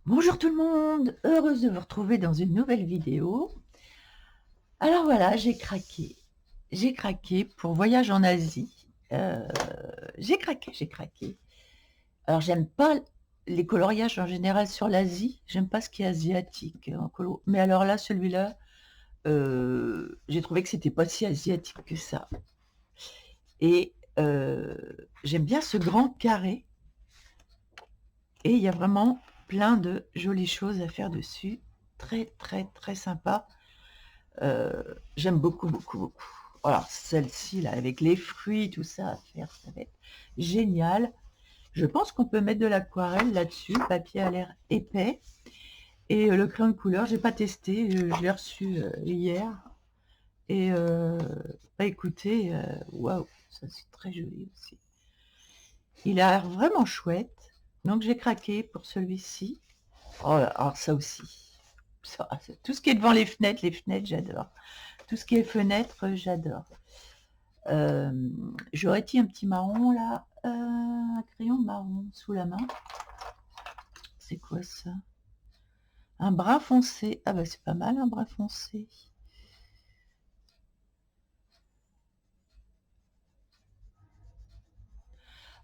Bonjour tout le monde, heureuse de vous retrouver dans une nouvelle vidéo. Alors voilà, j'ai craqué pour voyage en Asie. J'ai craqué. Alors j'aime pas les coloriages en général sur l'Asie, j'aime pas ce qui est asiatique en colo. Mais alors là, celui-là, j'ai trouvé que c'était pas si asiatique que ça. Et j'aime bien ce grand carré. Et il y a vraiment plein de jolies choses à faire dessus. Très, très, très sympa. J'aime beaucoup, beaucoup, beaucoup. Alors celle-ci, là, avec les fruits, tout ça à faire, ça va être génial. Je pense qu'on peut mettre de l'aquarelle là-dessus. Le papier a l'air épais. Et le crayon de couleur, j'ai pas testé. Je l'ai reçu hier. Et bah écoutez, waouh, ça c'est très joli aussi. Il a l'air vraiment chouette. Donc j'ai craqué pour celui-ci. Oh là, alors ça aussi. Tout ce qui est devant les fenêtres, j'adore. Tout ce qui est fenêtre, j'adore. J'aurais-il un petit marron là, un crayon marron sous la main. C'est quoi ça? Un brun foncé. Ah bah c'est pas mal un brun foncé.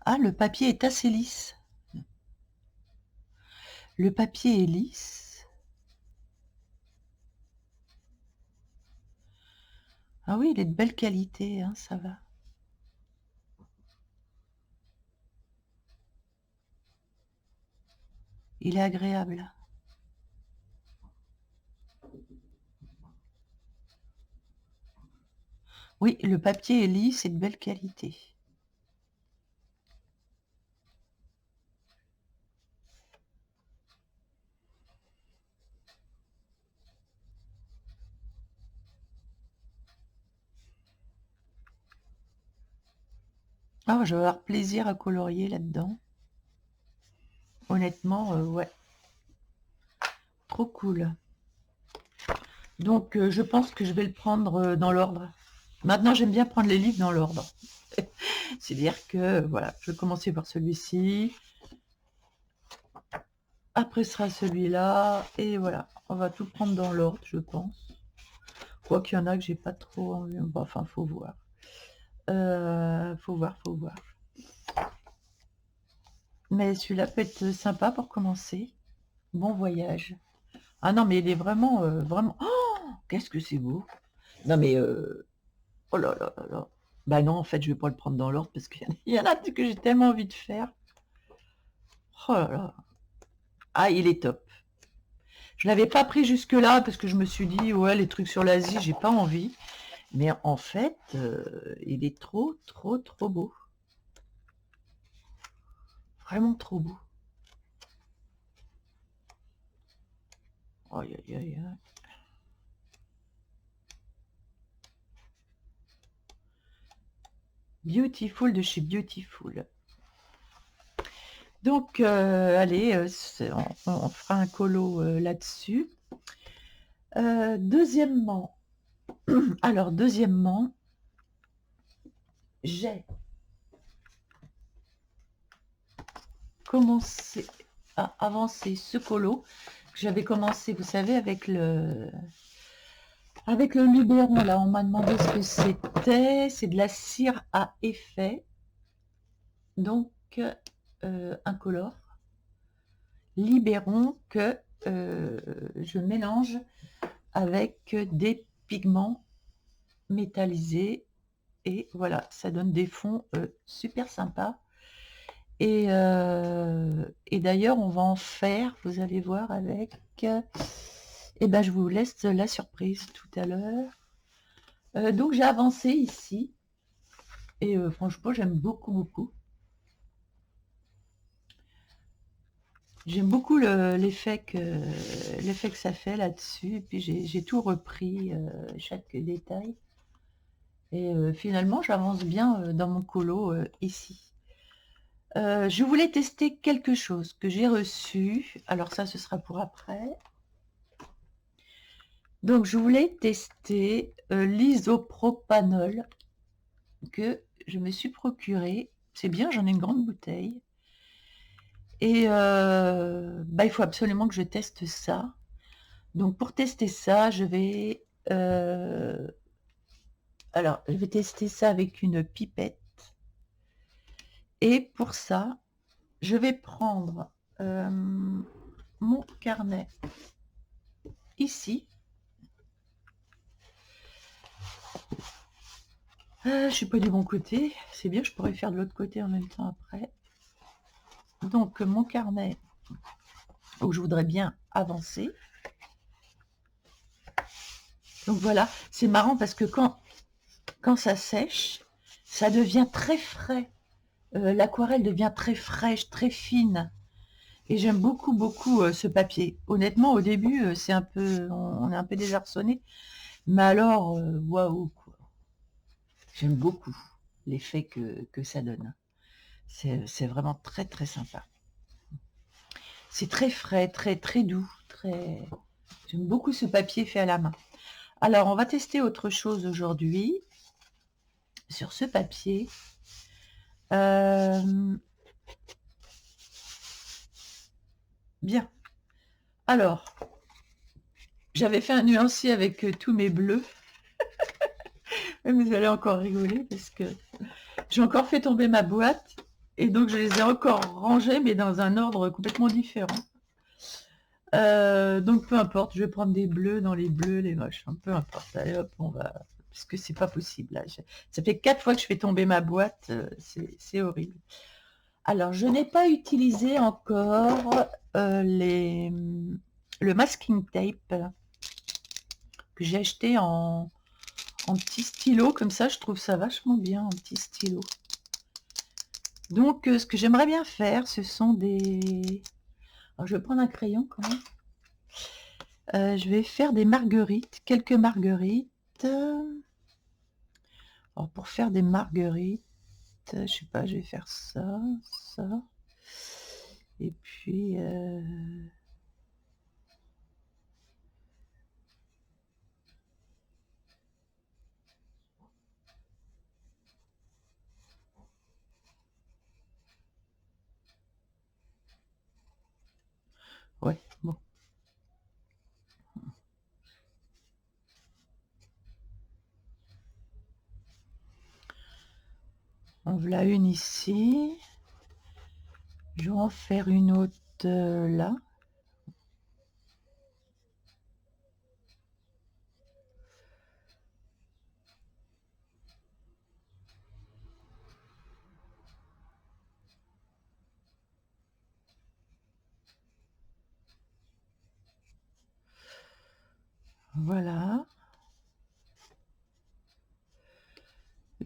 Ah, le papier est assez lisse. Le papier est lisse. Ah oui, il est de belle qualité, hein, ça va. Il est agréable. Oui, le papier est lisse et de belle qualité. Ah, je vais avoir plaisir à colorier là-dedans. Honnêtement, ouais, trop cool. Donc, je pense que je vais le prendre dans l'ordre. Maintenant, j'aime bien prendre les livres dans l'ordre. C'est-à-dire que, voilà, je vais commencer par celui-ci. Après sera celui-là. Et voilà, on va tout prendre dans l'ordre, je pense. Quoi qu'il y en a que j'ai pas trop envie. Bon, enfin, faut voir. Faut voir, faut voir. Mais celui-là peut être sympa pour commencer. Bon voyage. Ah non, mais il est vraiment, vraiment... Oh, qu'est-ce que c'est beau. Non, mais... Oh là là là là. Bah non, en fait, je vais pas le prendre dans l'ordre parce qu'il y en a que j'ai tellement envie de faire. Oh là là. Ah, il est top. Je l'avais pas pris jusque-là parce que je me suis dit, ouais, les trucs sur l'Asie, j'ai pas envie. Mais en fait, il est trop, trop, trop beau. Vraiment trop beau. Aïe, aïe, aïe, aïe. Beautiful de chez Beautiful. Donc, allez, on fera un colo là-dessus. Deuxièmement, alors deuxièmement, j'ai commencé à avancer ce colo que j'avais commencé, vous savez, avec le Luberon. Là, on m'a demandé ce que c'était. C'est de la cire à effet, donc incolore. Libéron que je mélange avec des pigments métallisés et voilà, ça donne des fonds super sympas. Et d'ailleurs, on va en faire, vous allez voir avec... et ben, je vous laisse la surprise tout à l'heure. Donc, j'ai avancé ici. Et franchement, j'aime beaucoup, beaucoup. J'aime beaucoup l'effet que ça fait là-dessus. Et puis, j'ai tout repris, chaque détail. Et finalement, j'avance bien dans mon colo ici. Je voulais tester quelque chose que j'ai reçu. Alors ça, ce sera pour après. Donc, je voulais tester l'isopropanol que je me suis procuré. C'est bien, j'en ai une grande bouteille. Et bah, il faut absolument que je teste ça. Donc pour tester ça, alors je vais tester ça avec une pipette. Et pour ça, je vais prendre mon carnet ici. Je suis pas du bon côté. C'est bien, je pourrais faire de l'autre côté en même temps après. Donc mon carnet où je voudrais bien avancer. Donc voilà, c'est marrant parce que quand ça sèche, ça devient très frais. L'aquarelle devient très fraîche, très fine. Et j'aime beaucoup, beaucoup ce papier. Honnêtement, au début, c'est un peu, on est un peu désarçonné. Mais alors, waouh, quoi. J'aime beaucoup l'effet que ça donne. C'est vraiment très, très sympa. C'est très frais, très, très doux. J'aime beaucoup ce papier fait à la main. Alors, on va tester autre chose aujourd'hui sur ce papier. Bien. Alors, j'avais fait un nuancier avec tous mes bleus. Vous allez encore rigoler parce que j'ai encore fait tomber ma boîte et donc je les ai encore rangés mais dans un ordre complètement différent. Donc peu importe, je vais prendre des bleus dans les bleus, les machins, peu importe. Allez hop, on va... Parce que c'est pas possible. Là. Ça fait 4 fois que je fais tomber ma boîte, c'est horrible. Alors, je n'ai pas utilisé encore le masking tape que j'ai acheté en petit stylo, comme ça, je trouve ça vachement bien en petit stylo. Donc, ce que j'aimerais bien faire, ce sont des... Alors, je vais prendre un crayon quand même. Je vais faire des marguerites, quelques marguerites. Alors, pour faire des marguerites, je sais pas, je vais faire ça, ça. Et puis... ouais, bon. En voilà une ici. Je vais en faire une autre là. Voilà.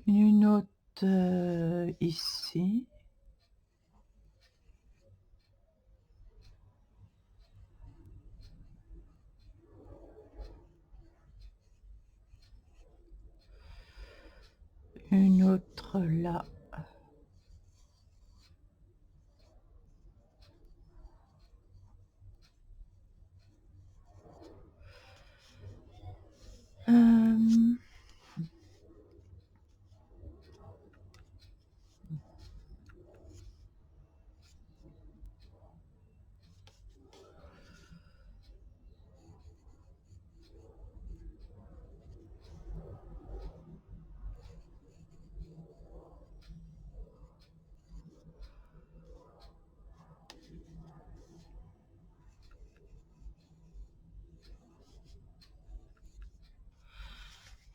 Une autre ici. Une autre là.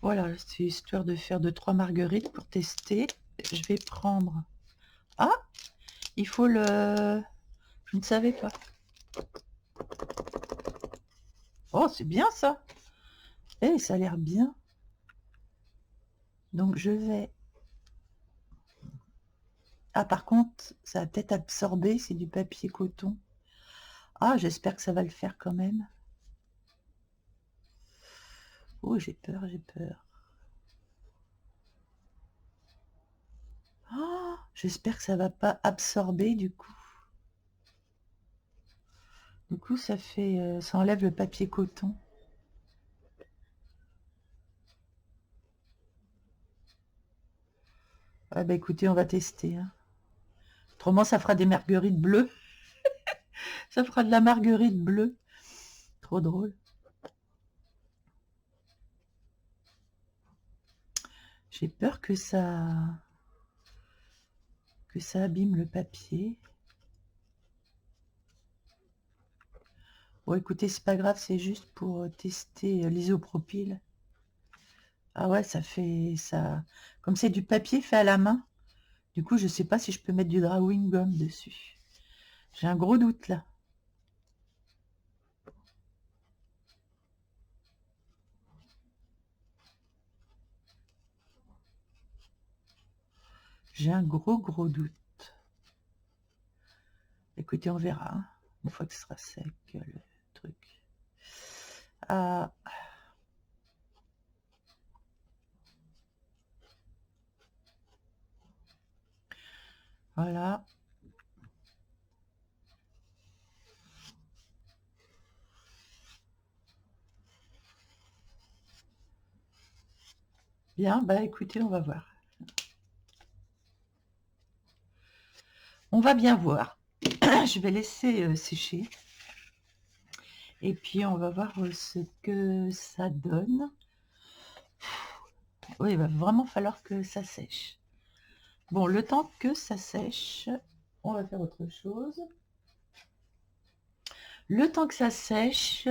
Voilà, c'est histoire de faire 2-3 marguerites pour tester. Je vais prendre... Ah, il faut le... Je ne savais pas. Oh, c'est bien ça. Eh, ça a l'air bien. Donc je vais... Ah, par contre, ça va peut-être absorber, c'est du papier coton. Ah, j'espère que ça va le faire quand même. Oh, j'ai peur, j'ai peur. Ah, j'espère que ça va pas absorber du coup. Du coup, ça fait, ça enlève le papier coton. Ah bah écoutez, on va tester. Hein. Autrement, ça fera des marguerites bleues. Ça fera de la marguerite bleue. Trop drôle. J'ai peur que ça abîme le papier. Bon, écoutez, c'est pas grave, c'est juste pour tester l'isopropyl. Ah ouais, ça fait ça. Comme c'est du papier fait à la main, du coup, je sais pas si je peux mettre du drawing gum dessus. J'ai un gros doute là. J'ai un gros doute. Écoutez, on verra, hein, une fois que ce sera sec, le truc. Ah. Voilà. Bien, bah écoutez, on va voir. On va bien voir. Je vais laisser sécher. Et puis, on va voir ce que ça donne. Oui, il va vraiment falloir que ça sèche. Bon, le temps que ça sèche, on va faire autre chose. Le temps que ça sèche,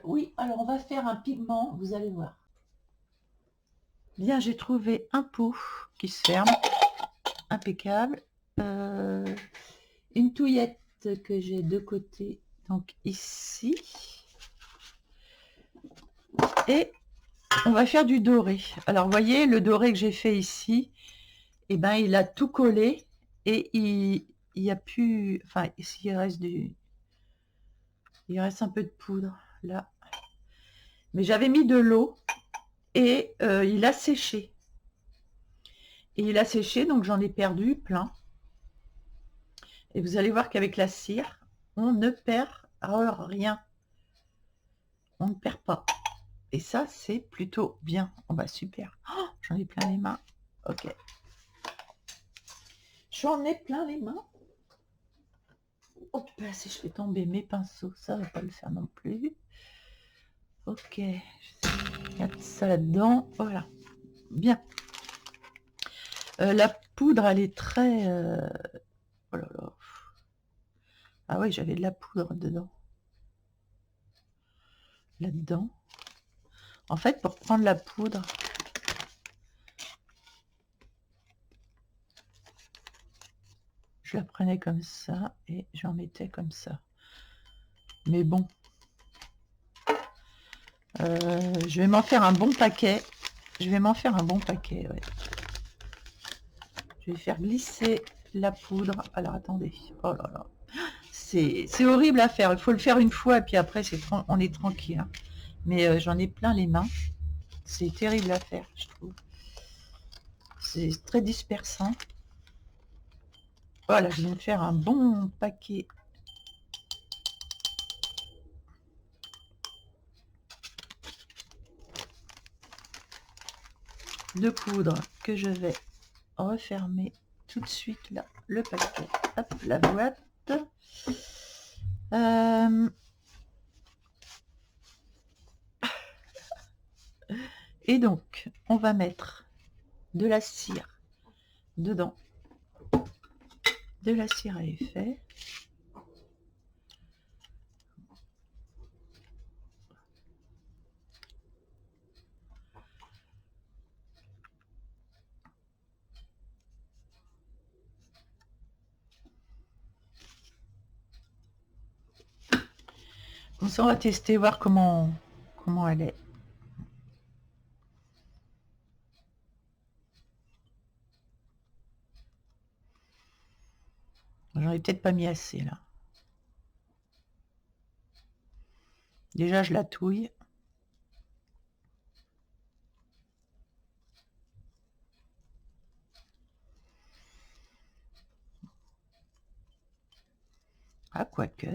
oui, alors on va faire un pigment, vous allez voir. Bien, j'ai trouvé un pot qui se ferme, impeccable. Une touillette que j'ai de côté, donc ici. Et on va faire du doré. Alors, vous voyez, le doré que j'ai fait ici, eh ben, il a tout collé et il y a plus... Enfin, ici, il reste un peu de poudre, là. Mais j'avais mis de l'eau et il a séché. Et il a séché, donc j'en ai perdu plein. Et vous allez voir qu'avec la cire, on ne perd rien. On ne perd pas. Et ça, c'est plutôt bien. Oh bah super. Oh, j'en ai plein les mains. Ok. J'en ai plein les mains. Hop là, si je fais tomber mes pinceaux, ça va pas le faire non plus. Ok. Je mettre ça là-dedans. Voilà. Bien. La poudre, elle est très... Oh là là. Ah oui, j'avais de la poudre dedans. Là-dedans. En fait, pour prendre la poudre, je la prenais comme ça et j'en mettais comme ça. Mais bon, je vais m'en faire un bon paquet. Je vais m'en faire un bon paquet, ouais. Je vais faire glisser la poudre. Alors, attendez. Oh là là. C'est horrible à faire. Il faut le faire une fois et puis après, on est tranquille. Hein. Mais j'en ai plein les mains. C'est terrible à faire, je trouve. C'est très dispersant. Voilà, je vais me faire un bon paquet. De poudre que je vais refermer tout de suite là, le paquet. Hop, la boîte. Et donc, on va mettre de la cire dedans. De la cire à effet. Comme ça, on va tester, voir comment elle est. J'en ai peut-être pas mis assez, là. Déjà, je la touille. Ah, quoique.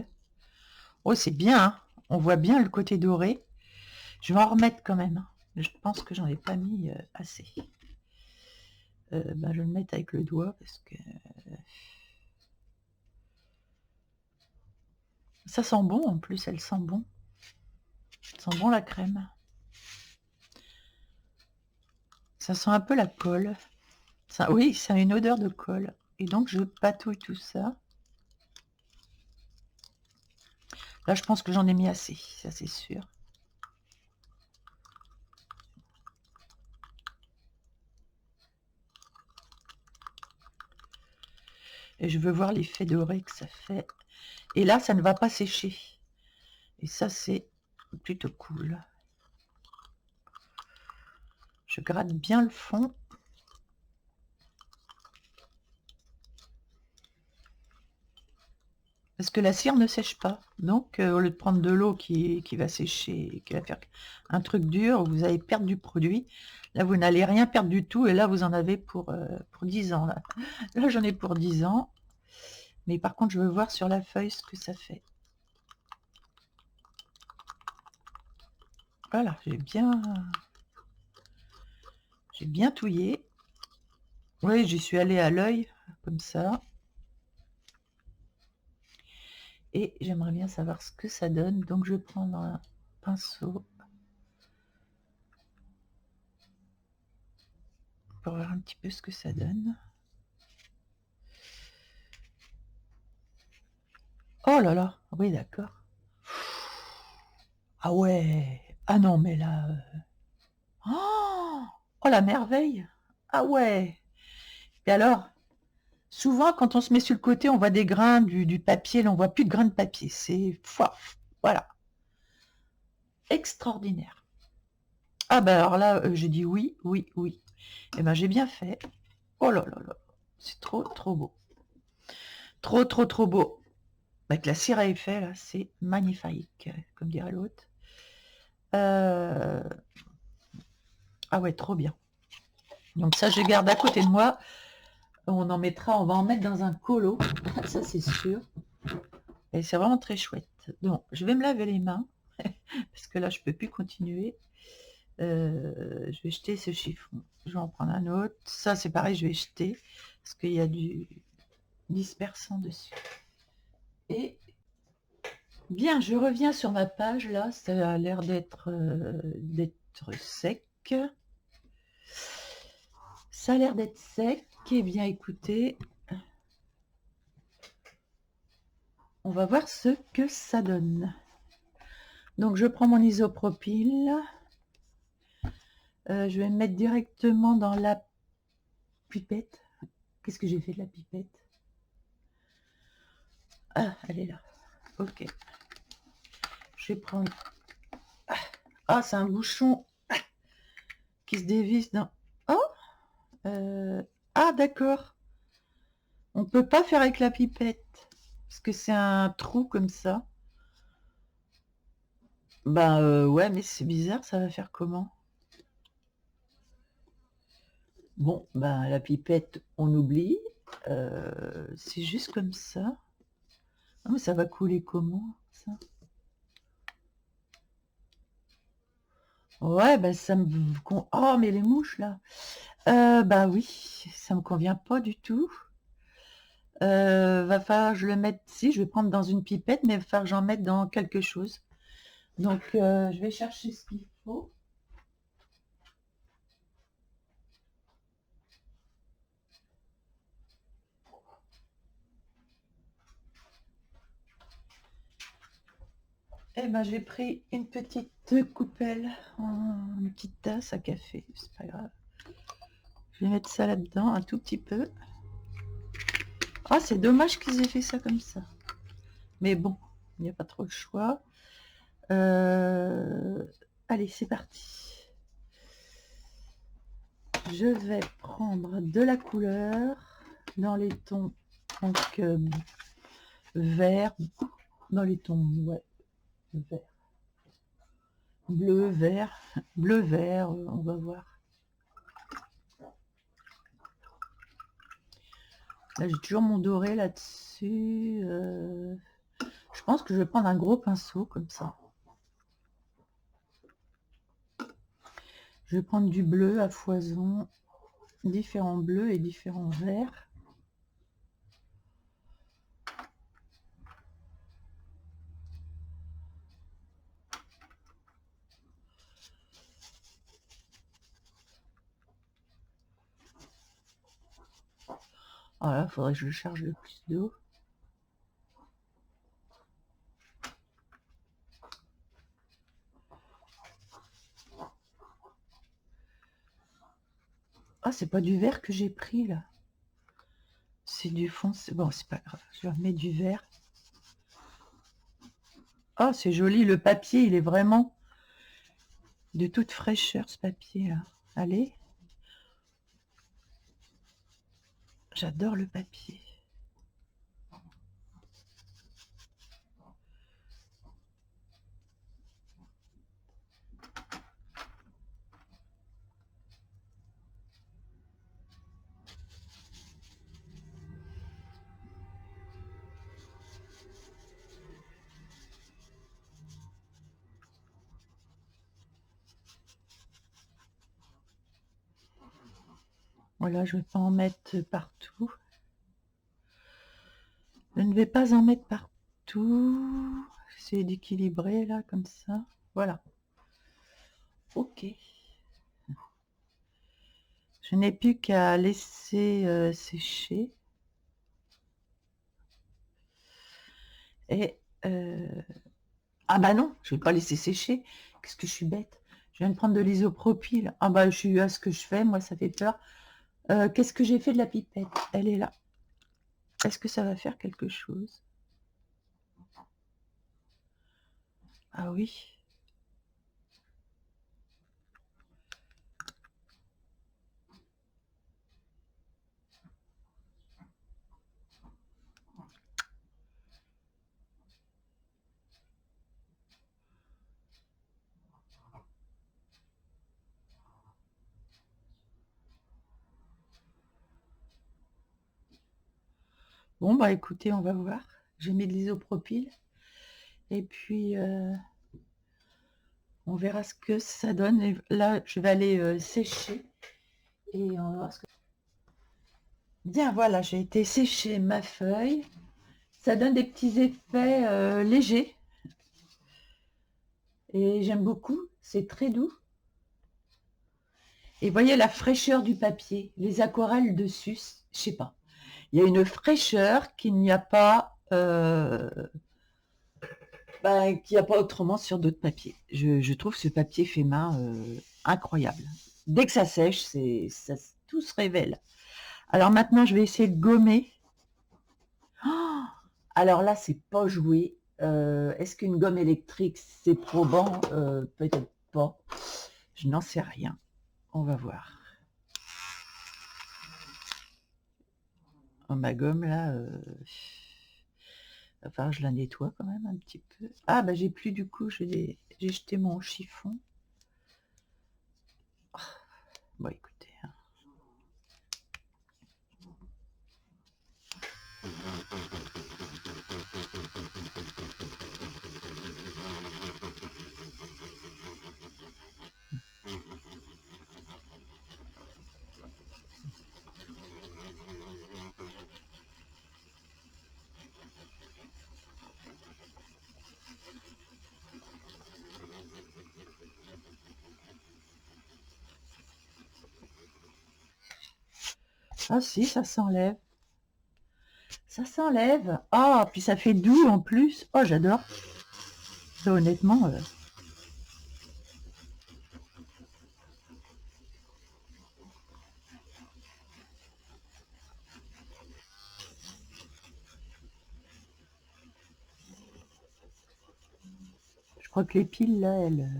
Oh, c'est bien, hein. On voit bien le côté doré. Je vais en remettre quand même. Je pense que j'en ai pas mis assez. Ben, je vais le mettre avec le doigt parce que... Ça sent bon en plus, elle sent bon. Ça sent bon la crème. Ça sent un peu la colle. Ça, oui, ça a une odeur de colle. Et donc je patouille tout ça. Là, je pense que j'en ai mis assez, ça c'est sûr. Et je veux voir l'effet doré que ça fait. Et là, ça ne va pas sécher. Et ça, c'est plutôt cool. Je gratte bien le fond. Parce que la cire ne sèche pas. Donc, au lieu de prendre de l'eau qui va sécher, qui va faire un truc dur, vous allez perdre du produit. Là, vous n'allez rien perdre du tout. Et là, vous en avez pour 10 ans. Là j'en ai pour 10 ans. Mais par contre, je veux voir sur la feuille ce que ça fait. Voilà, j'ai bien touillé. Oui, j'y suis allée à l'œil, comme ça. Et j'aimerais bien savoir ce que ça donne. Donc, je vais prendre un pinceau pour voir un petit peu ce que ça donne. Oh là là, oui, d'accord. Ah ouais, ah non, mais là... Oh, la merveille. Ah ouais. Et alors, souvent, quand on se met sur le côté, on voit des grains du papier. Là, on voit plus de grains de papier. C'est... Voilà. Extraordinaire. Ah ben alors là, j'ai dit oui, oui, oui. Eh ben j'ai bien fait. Oh là là là. C'est trop, trop beau. Trop, trop, trop beau. Avec la cire à effet, là, c'est magnifique, comme dirait l'autre. Ah ouais, trop bien. Donc ça, je garde à côté de moi. On va en mettre dans un colo. Ça, c'est sûr. Et c'est vraiment très chouette. Donc, je vais me laver les mains. Parce que là, je peux plus continuer. Je vais jeter ce chiffon. Je vais en prendre un autre. Ça, c'est pareil, je vais jeter. Parce qu'il y a du dispersant dessus. Et bien, je reviens sur ma page. Là, ça a l'air d'être sec. Ça a l'air d'être sec. Eh bien, écoutez, on va voir ce que ça donne. Donc, je prends mon isopropyl. Je vais me mettre directement dans la pipette. Qu'est-ce que j'ai fait de la pipette? Ah, elle est là. Ok. Je vais prendre... Ah, c'est un bouchon qui se dévisse dans... Oh ah, d'accord. On peut pas faire avec la pipette. Parce que c'est un trou comme ça. Ben ouais, mais c'est bizarre, ça va faire comment? Bon, ben la pipette, on oublie. C'est juste comme ça. Ah, mais ça va couler comment, ça? Ouais, ben ça me... Oh, mais les mouches, là. Bah oui, ça me convient pas du tout. Va falloir que je le mette... Si, je vais prendre dans une pipette, mais il va falloir que j'en mette dans quelque chose. Donc, je vais chercher ce qu'il faut. Eh ben, j'ai pris une petite coupelle, une petite tasse à café, c'est pas grave. Je vais mettre ça là-dedans, un tout petit peu. Ah, c'est dommage qu'ils aient fait ça comme ça. Mais bon, il n'y a pas trop le choix. Allez, c'est parti. Je vais prendre de la couleur dans les tons donc vert, dans les tons ouais, vert, bleu, vert, on va voir. Là, j'ai toujours mon doré là-dessus. Je pense que je vais prendre un gros pinceau comme ça. Je vais prendre du bleu à foison, différents bleus et différents verts. Oh là, faudrait que je le charge le plus d'eau. Ah, c'est pas du verre que j'ai pris là. C'est du fond. Bon, c'est pas grave. Je remets du verre. Oh, c'est joli. Le papier, il est vraiment de toute fraîcheur, ce papier là. Allez. J'adore le papier. Voilà, je ne vais pas en mettre partout. Je ne vais pas en mettre partout. J'essaie d'équilibrer là, comme ça. Voilà. Ok. Je n'ai plus qu'à laisser sécher. Et... Ah bah non, je ne vais pas laisser sécher. Qu'est-ce que je suis bête. Je viens de prendre de l'isopropyl. Ah bah je suis à ce que je fais, moi ça fait peur. Qu'est-ce que j'ai fait de la pipette? Elle est là. Est-ce que ça va faire quelque chose? Ah oui. Bon bah écoutez, on va voir. J'ai mis de l'isopropyl. Et puis on verra ce que ça donne. Et là, je vais aller sécher. Et on va voir ce que... Bien, voilà, j'ai été sécher ma feuille. Ça donne des petits effets légers. Et j'aime beaucoup. C'est très doux. Et voyez la fraîcheur du papier. Les aquarelles dessus, je sais pas. Il y a une fraîcheur qu'il n'y a pas... qu'il n'y a pas autrement sur d'autres papiers. Je trouve ce papier fait main incroyable. Dès que ça sèche, tout se révèle. Alors maintenant, je vais essayer de gommer. Oh, alors là, c'est pas joué. Est-ce qu'une gomme électrique, c'est probant? Peut-être pas. Je n'en sais rien. On va voir. Oh, ma gomme, là... Enfin, je la nettoie quand même un petit peu. Ah, bah j'ai plus du coup, j'ai jeté mon chiffon. Oh, bon, écoutez. Hein. Ah si, ça s'enlève. Ça s'enlève. Ah, puis ça fait doux en plus. Oh, j'adore. Ça, honnêtement... je crois que les piles, là, elles...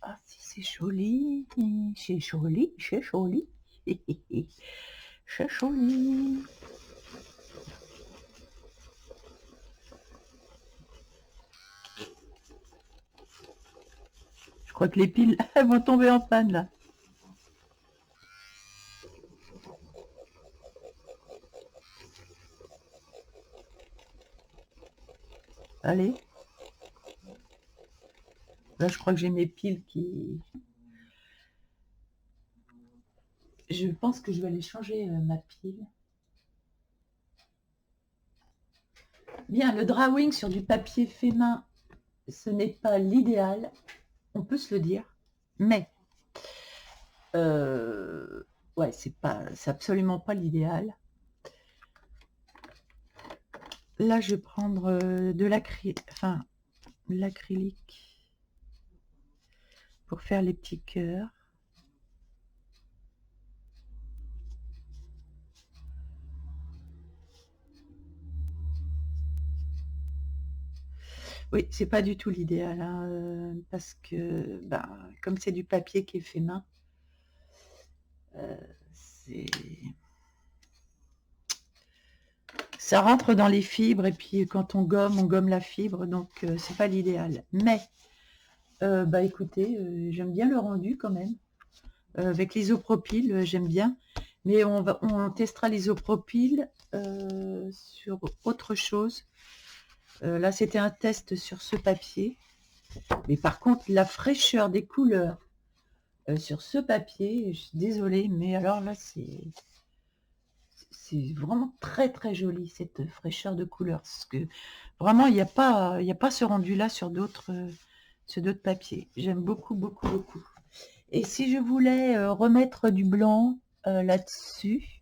Ah si, c'est joli. C'est joli, c'est joli. C'est joli. Je crois que les piles, elles vont tomber en panne, là. Allez. Là, je crois que j'ai mes piles qui... Je pense que je vais aller changer ma pile. Bien, le drawing sur du papier fait main, ce n'est pas l'idéal, on peut se le dire, mais ouais, c'est absolument pas l'idéal. Là, je vais prendre de l'acrylique pour faire les petits cœurs. Oui, c'est pas du tout l'idéal, hein, parce que, ben, comme c'est du papier qui est fait main, c'est... ça rentre dans les fibres, et puis quand on gomme la fibre, donc c'est pas l'idéal. Mais, bah écoutez, j'aime bien le rendu quand même. Avec l'isopropyl, j'aime bien. Mais on testera l'isopropyl sur autre chose. Là, c'était un test sur ce papier. Mais par contre, la fraîcheur des couleurs sur ce papier, je suis désolée, mais alors là, c'est vraiment très très joli, cette fraîcheur de couleurs. Parce que vraiment, il n'y a pas ce rendu-là sur d'autres papiers. J'aime beaucoup, beaucoup, beaucoup. Et si je voulais remettre du blanc là-dessus,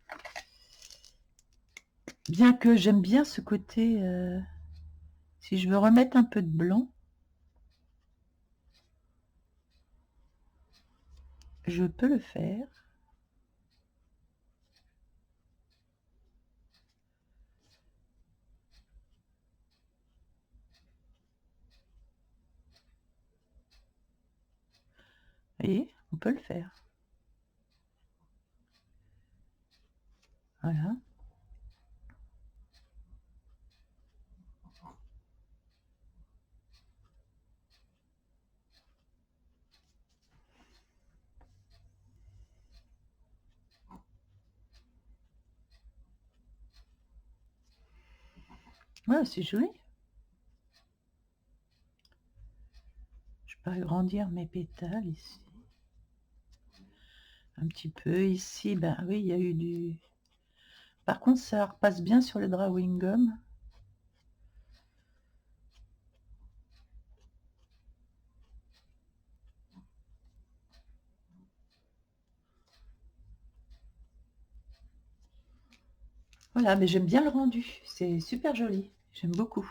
bien que j'aime bien ce côté, si je veux remettre un peu de blanc, je peux le faire. Vous voyez, on peut le faire. Voilà. Ouais, c'est joli. Je peux agrandir mes pétales ici. Un petit peu ici, ben oui, il y a eu du... Par contre, ça repasse bien sur le drawing gum. Voilà, mais j'aime bien le rendu. C'est super joli. J'aime beaucoup.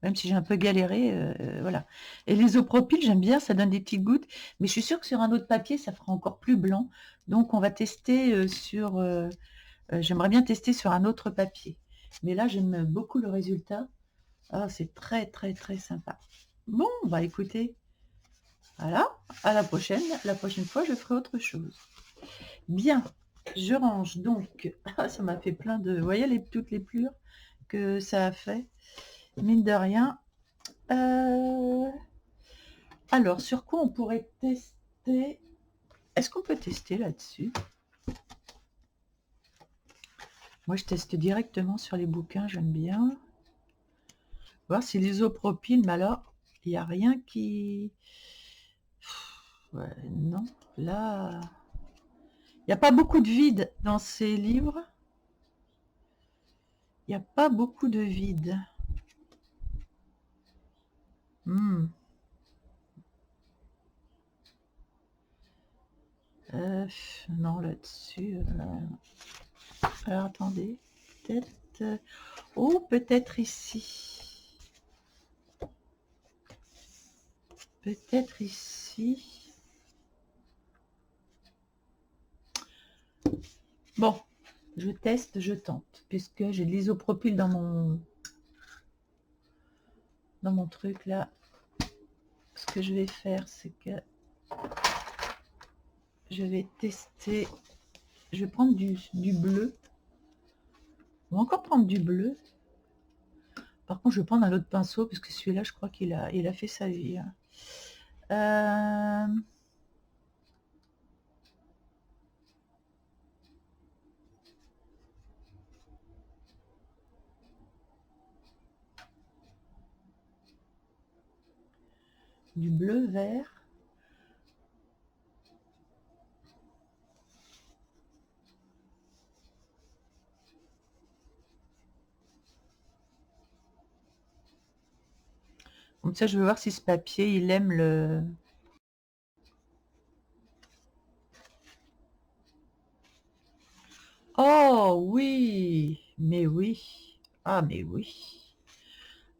Même si j'ai un peu galéré, voilà. Et l'isopropyl, j'aime bien, ça donne des petites gouttes. Mais je suis sûre que sur un autre papier, ça fera encore plus blanc. Donc, on va tester j'aimerais bien tester sur un autre papier. Mais là, j'aime beaucoup le résultat. Ah, c'est très, très, très sympa. Bon, bah écoutez, voilà. À la prochaine. La prochaine fois, je ferai autre chose. Bien, je range donc. Ah, ça m'a fait plein de... Vous voyez toutes les plures que ça a fait, mine de rien. Alors, sur quoi on pourrait tester? Est-ce qu'on peut tester là-dessus? Moi, je teste directement sur les bouquins, j'aime bien. Voir si l'isopropyl, mais alors, il n'y a rien qui... Ouais, non, là... Il n'y a pas beaucoup de vide dans ces livres. Il n'y a pas beaucoup de vide. Non, là-dessus... Alors, attendez. Peut-être... Oh, peut-être ici. Peut-être ici. Bon, je teste, je tente, puisque j'ai de l'isopropyl dans mon truc là. Ce que je vais faire, c'est que je vais tester. Je vais prendre du bleu. On va encore prendre du bleu. Par contre, je vais prendre un autre pinceau, parce que celui-là, je crois qu'il a fait sa vie. Du bleu vert. Comme ça, je veux voir si ce papier, il aime le... Oh oui, mais oui. Ah mais oui.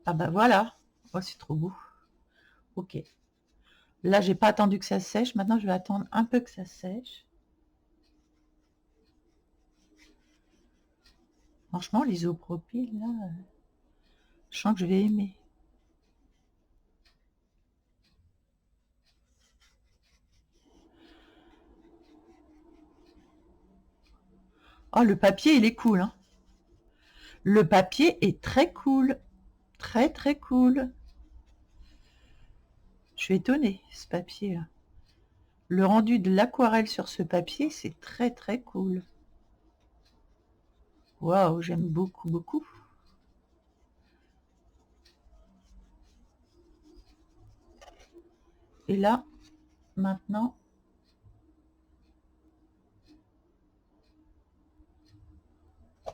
Ah bah voilà. Oh, c'est trop beau. Ok. Là, j'ai pas attendu que ça sèche. Maintenant, je vais attendre un peu que ça sèche. Franchement, l'isopropyl, là, je sens que je vais aimer. Oh, le papier, il est cool, hein. Le papier est très cool. Très, très cool. Je suis étonnée, ce papier-là. Le rendu de l'aquarelle sur ce papier, c'est très, très cool. Waouh, j'aime beaucoup, beaucoup. Et là, maintenant,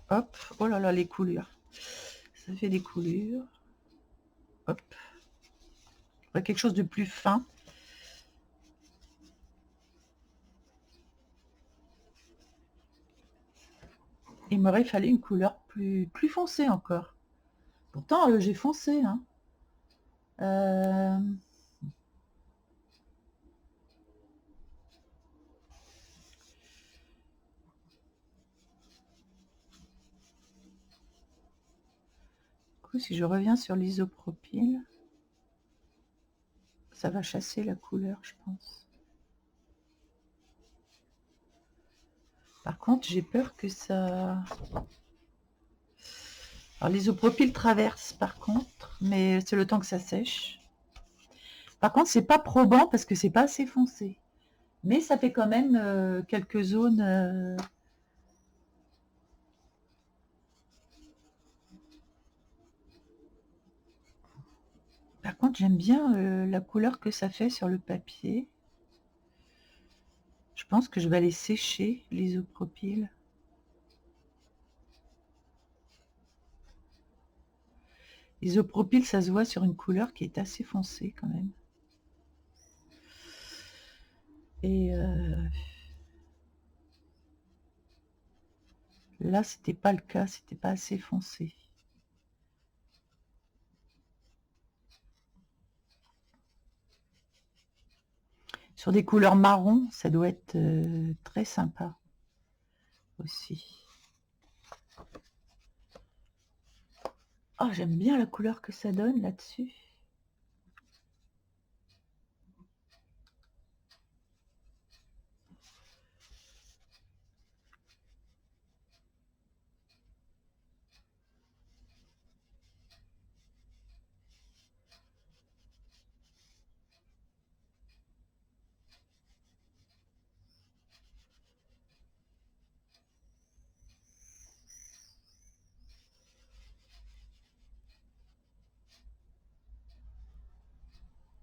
hop, oh là là, les coulures. Ça fait des coulures. Hop. Quelque chose de plus fin. Il m'aurait fallu une couleur plus foncée encore. Pourtant, j'ai foncé, hein. Euh, Du coup, si je reviens sur l'isopropyl, ça va chasser la couleur, je pense. Par contre, j'ai peur que ça... Alors, l'isopropyl traverse, par contre, mais c'est le temps que ça sèche. Par contre, c'est pas probant parce que c'est pas assez foncé. Mais ça fait quand même quelques zones... Par contre, j'aime bien la couleur que ça fait sur le papier. Je pense que je vais aller sécher l'isopropyl. L'isopropyl, ça se voit sur une couleur qui est assez foncée quand même. Et là, c'était pas le cas, c'était pas assez foncé. Sur des couleurs marron, ça doit être très sympa aussi. Oh, j'aime bien la couleur que ça donne là-dessus.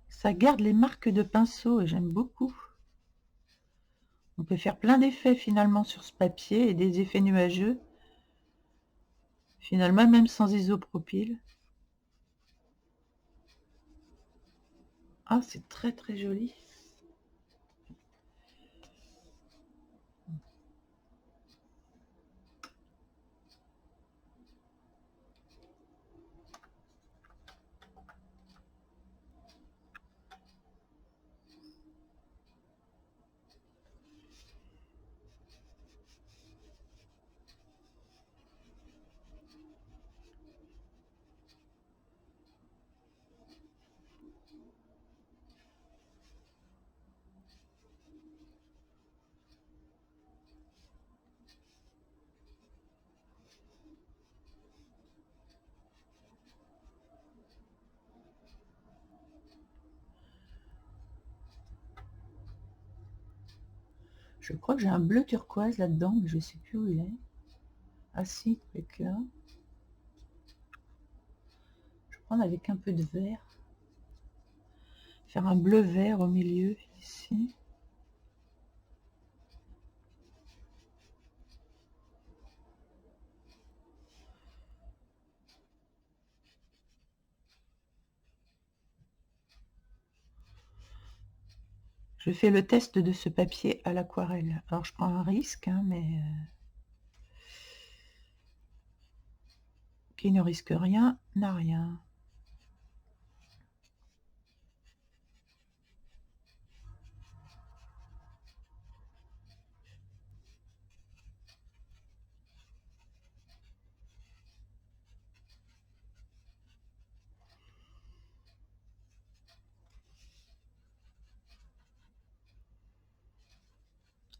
Ça garde les marques de pinceau et j'aime beaucoup. On peut faire plein d'effets finalement sur ce papier et des effets nuageux. Finalement, même sans isopropyl. Ah, c'est très très joli. Je crois que j'ai un bleu turquoise là-dedans, mais je ne sais plus où il est. Ah si, il est là. Je vais prendre avec un peu de vert. Faire un bleu vert au milieu, ici. Je fais le test de ce papier à l'aquarelle. Alors, je prends un risque, hein, mais qui ne risque rien n'a rien.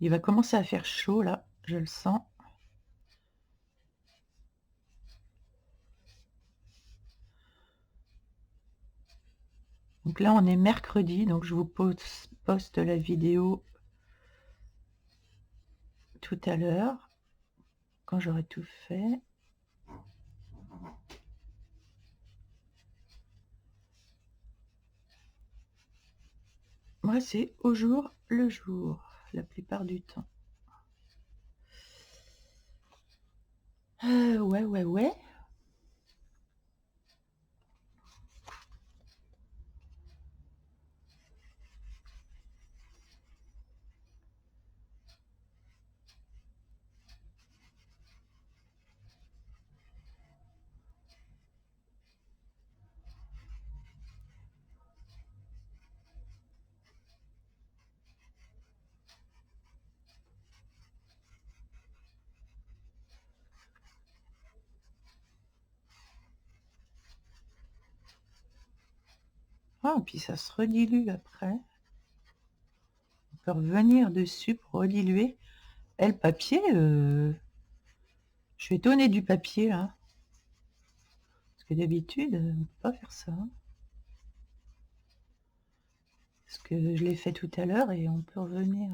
Il va commencer à faire chaud, là, je le sens. Donc là, on est mercredi, donc je vous poste la vidéo tout à l'heure, quand j'aurai tout fait. Moi, c'est au jour le jour, la plupart du temps. Ouais. Ah, puis ça se redilue après. On peut revenir dessus pour rediluer. Et le papier, je suis étonnée du papier, là. Parce que d'habitude, on ne peut pas faire ça. Parce que je l'ai fait tout à l'heure et on peut revenir.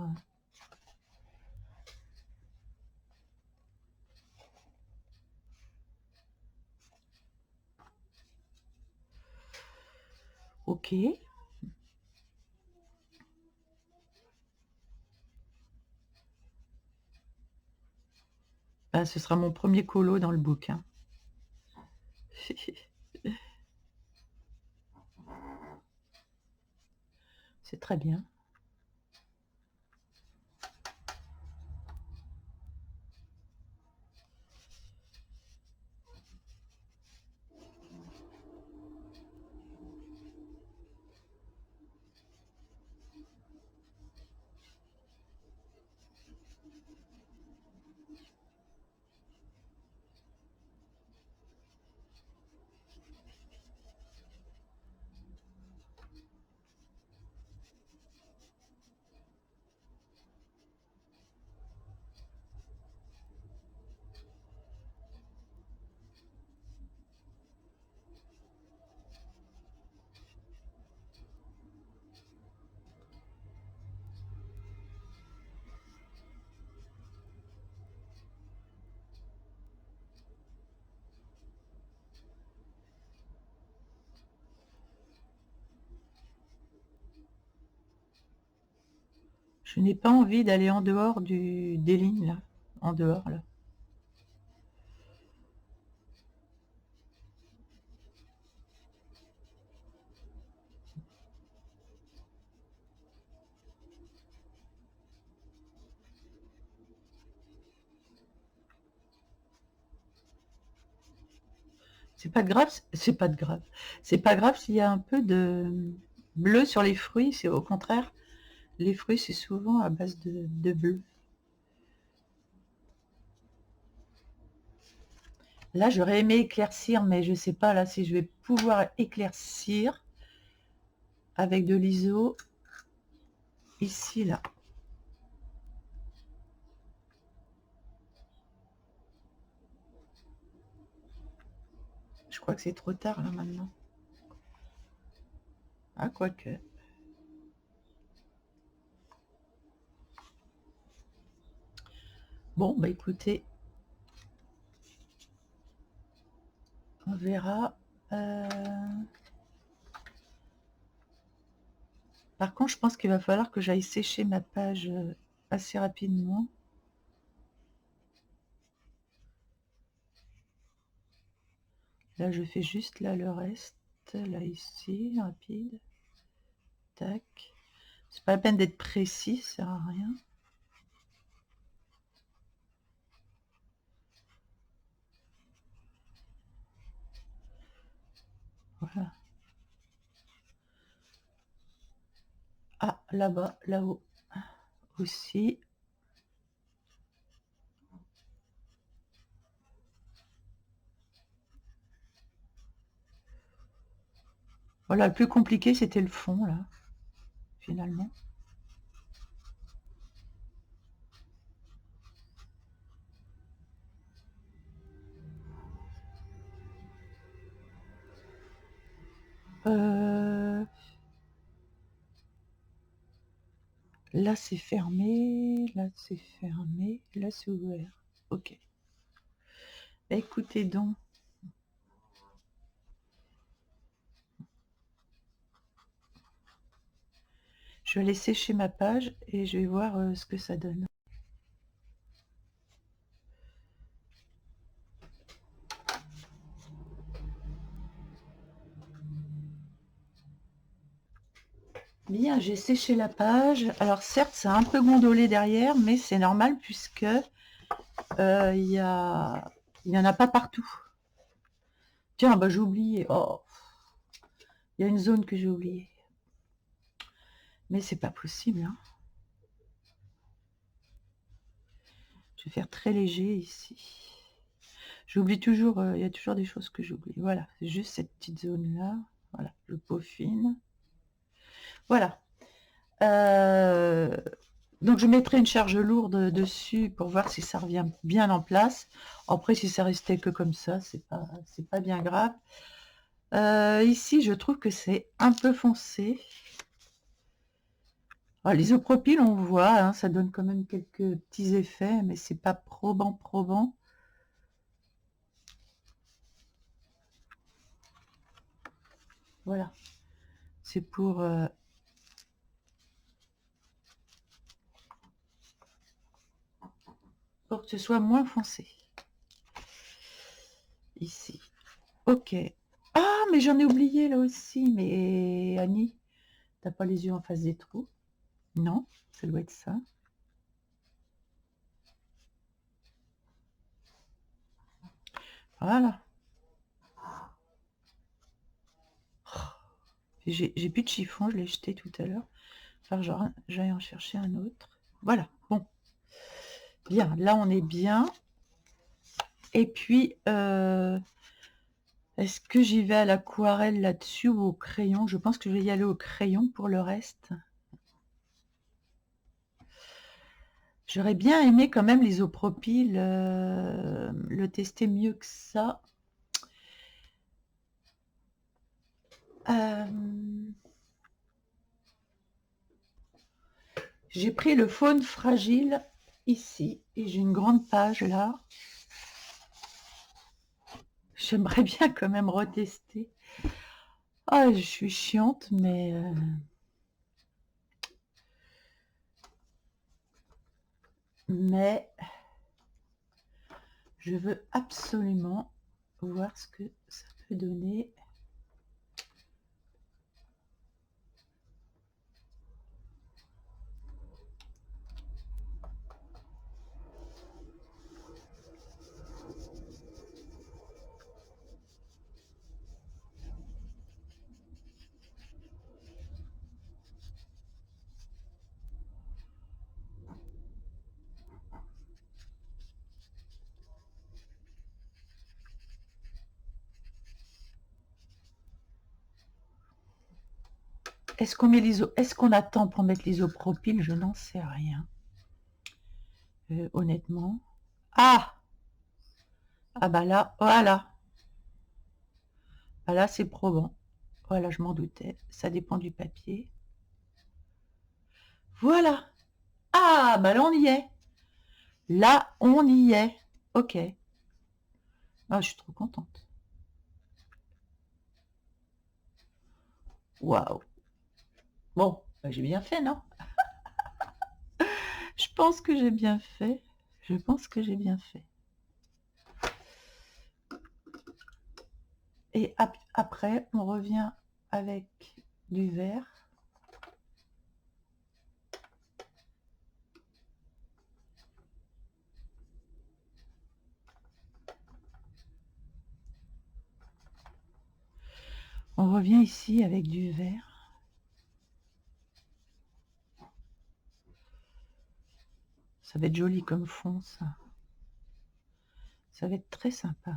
Ok. Ben, ce sera mon premier colo dans le bouquin. C'est très bien. Je n'ai pas envie d'aller en dehors des lignes, là. En dehors, là. C'est pas grave, c'est pas de grave. C'est pas grave s'il y a un peu de bleu sur les fruits, c'est au contraire, les fruits c'est souvent à base de bleu. Là j'aurais aimé éclaircir, mais je sais pas là si je vais pouvoir éclaircir avec de l'ISO ici là. Je crois que c'est trop tard là maintenant. Ah, quoique. Bon, bah écoutez, on verra. Par contre, je pense qu'il va falloir que j'aille sécher ma page assez rapidement. Là, je fais juste là le reste. Là, ici, rapide. Tac. C'est pas la peine d'être précis, ça sert à rien. Voilà. Ah, là-bas, là-haut aussi. Voilà, le plus compliqué, c'était le fond, là, finalement. Là, c'est fermé, là, c'est fermé, là, c'est ouvert. Ok. Bah, écoutez donc. Je vais aller sécher ma page et je vais voir ce que ça donne. Bien, j'ai séché la page. Alors certes, ça a un peu gondolé derrière, mais c'est normal puisque il y en a pas partout. Tiens, bah j'ai oublié. Oh, il y a une zone que j'ai oubliée. Mais c'est pas possible, hein. Je vais faire très léger ici. J'oublie toujours, il y a toujours des choses que j'oublie. Voilà, c'est juste cette petite zone-là. Voilà, je peaufine. Voilà. Donc je mettrai une charge lourde dessus pour voir si ça revient bien en place. Après, si ça restait que comme ça, c'est pas bien grave. Ici, je trouve que c'est un peu foncé. Ah, l'isopropyl, on voit, hein, ça donne quand même quelques petits effets, mais c'est pas probant. Voilà. C'est pour que ce soit moins foncé. Ici. Ok. Ah, mais j'en ai oublié là aussi. Mais Annie, t'as pas les yeux en face des trous? Non, ça doit être ça. Voilà. J'ai plus de chiffon, je l'ai jeté tout à l'heure. Enfin, genre, j'allais en chercher un autre. Voilà, bon. Bien, là on est bien. Et puis, est-ce que j'y vais à l'aquarelle là-dessus ou au crayon? Je pense que je vais y aller au crayon pour le reste. J'aurais bien aimé quand même l'isopropyl, le tester mieux que ça. J'ai pris le faune fragile ici et j'ai une grande page là. J'aimerais bien quand même retester. Ah, je suis chiante, mais je veux absolument voir ce que ça peut donner. Est-ce qu'on met est-ce qu'on attend pour mettre l'isopropyl? Je n'en sais rien. Honnêtement. Ah! Ah bah là, voilà. Ah là, c'est probant. Voilà, je m'en doutais. Ça dépend du papier. Voilà. Ah, bah là, on y est. Là, on y est. Ok. Ah, je suis trop contente. Waouh. Bon, bah, j'ai bien fait, non? Je pense que j'ai bien fait. Je pense que j'ai bien fait. Et après, on revient avec du vert. On revient ici avec du vert. Ça va être joli comme fond, ça. Ça va être très sympa.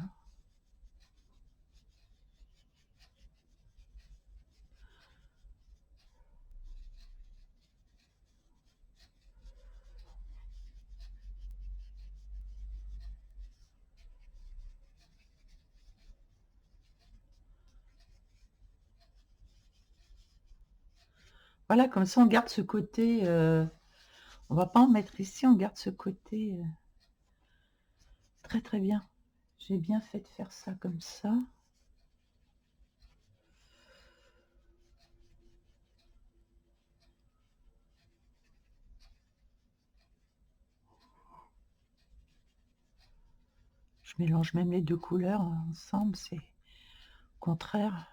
Voilà, comme ça on garde ce côté, on va pas en mettre ici, on garde ce côté très très bien. J'ai bien fait de faire ça comme ça. Je mélange même les deux couleurs ensemble, c'est contraire.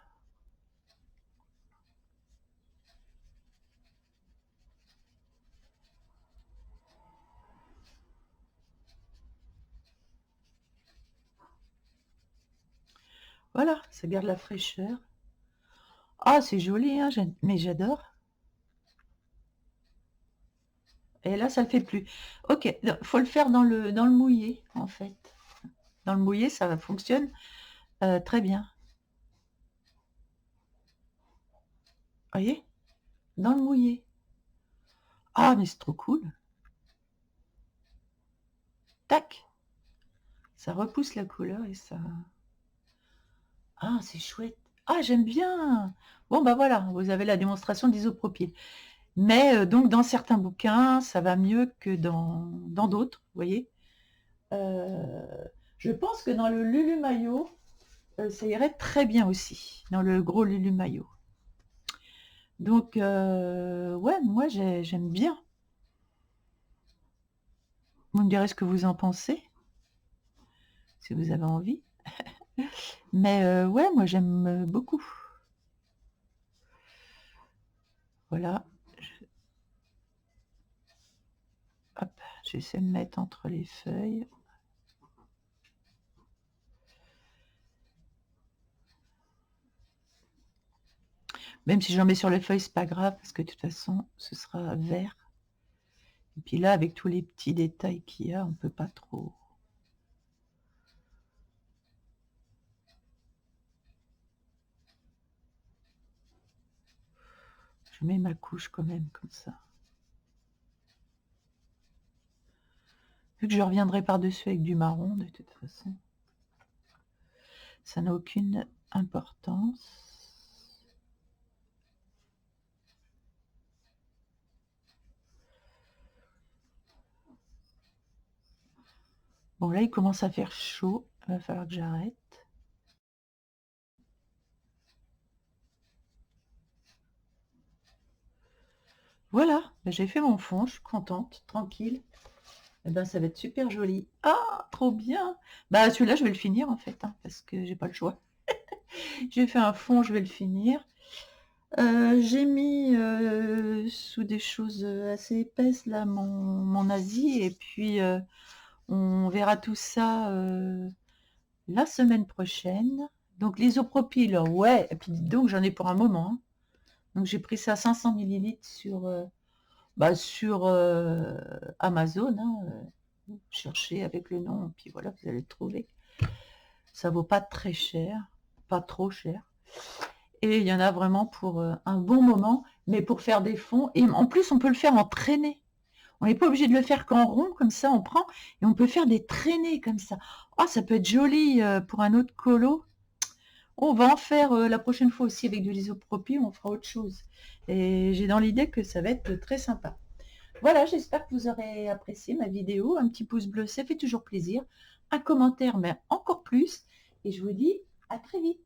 Voilà, ça garde la fraîcheur. Ah, c'est joli, hein, mais j'adore. Et là, ça le fait plus. Ok, faut le faire dans le mouillé, en fait. Dans le mouillé, ça fonctionne très bien. Voyez? Dans le mouillé. Ah, mais c'est trop cool. Tac! Ça repousse la couleur et ça... Ah, c'est chouette. Ah, j'aime bien. Bon, bah voilà, vous avez la démonstration d'isopropyl. Mais donc, dans certains bouquins, ça va mieux que dans d'autres, vous voyez. Je pense que dans le Lulu Maillot, ça irait très bien aussi, dans le gros Lulu Maillot. Donc, ouais, moi, j'aime bien. Vous me direz ce que vous en pensez, si vous avez envie. Mais ouais, moi, j'aime beaucoup. Voilà. Hop, j'essaie de mettre entre les feuilles. Même si j'en mets sur les feuilles, c'est pas grave, parce que de toute façon, ce sera vert. Et puis là, avec tous les petits détails qu'il y a, on peut pas trop... Je mets ma couche quand même, comme ça. Vu que je reviendrai par-dessus avec du marron, de toute façon. Ça n'a aucune importance. Bon, là, il commence à faire chaud. Il va falloir que j'arrête. Voilà, ben, j'ai fait mon fond, je suis contente, tranquille. Et ben, ça va être super joli. Ah, trop bien. Bah, celui-là, je vais le finir, en fait, hein, parce que j'ai pas le choix. J'ai fait un fond, je vais le finir. J'ai mis sous des choses assez épaisses, là, mon Asie, et puis on verra tout ça la semaine prochaine. Donc l'isopropyl, ouais, et puis donc j'en ai pour un moment, hein. Donc j'ai pris ça 500 millilitres sur Amazon, hein, cherchez avec le nom, puis voilà, vous allez le trouver. Ça vaut pas très cher, pas trop cher. Et il y en a vraiment pour un bon moment, mais pour faire des fonds. Et en plus, on peut le faire en traînée. On n'est pas obligé de le faire qu'en rond, comme ça, on prend, et on peut faire des traînées comme ça. Oh, ça peut être joli pour un autre colo. On va en faire la prochaine fois aussi avec de l'isopropyl, on fera autre chose. Et j'ai dans l'idée que ça va être très sympa. Voilà, j'espère que vous aurez apprécié ma vidéo. Un petit pouce bleu, ça fait toujours plaisir. Un commentaire, mais encore plus. Et je vous dis à très vite.